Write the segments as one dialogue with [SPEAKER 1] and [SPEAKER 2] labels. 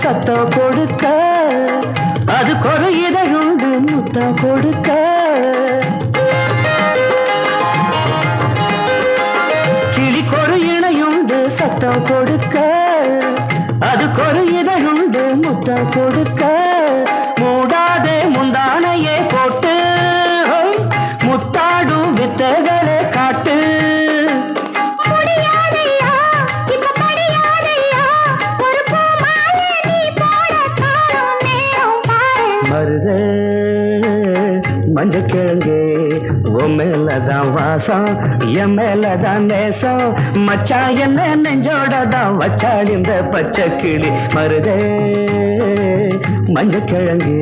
[SPEAKER 1] சத்தம் கொடுக்க, அது ஒரு இதழுண்டு முத்தம் கொடுக்க. கிளிக்கொரு இணையுண்டு சத்தம் கொடுக்க, அது ஒரு இதழுண்டு முத்தம் கொடுக்க. மூடாதே முந்தானையே போட்டு முத்தாடும் வித்தைகளை காட்டு. மருதே மஞ்சக்கிழங்கு உன் மேலதான் வாசம், என் மேலதான் நேசம். மச்சா என்ன நெஞ்சோடதான் வச்சாள் இந்த பச்சை கிளி. மருதே மஞ்சக்கிழங்கு.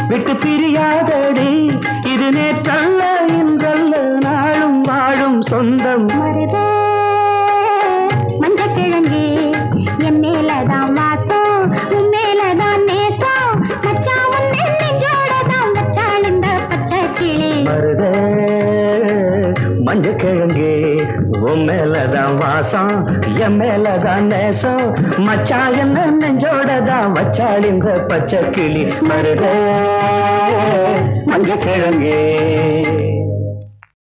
[SPEAKER 1] விட்டு பிரியாதடி இது நேற்றல்ல இன்றல்ல நாளும் வாழும் சொந்தம்.
[SPEAKER 2] மருதே மஞ்சக்கிழங்கு என் மேலதான் வாசம், உன் மேலதான் நேசம். மச்சா உன் நெஞ்சோடதான் வச்சாள் இந்த பச்சை கிளி.
[SPEAKER 1] மருதே மஞ்சக்கிழங்கு உன் மேலதான் வாசம், என் மேலதான் நேசம். மச்சா என்ன நெஞ்சோடதான் வச்சாள் இந்த பச்சை கிளி. மருதே மஞ்சக்கிழங்கு.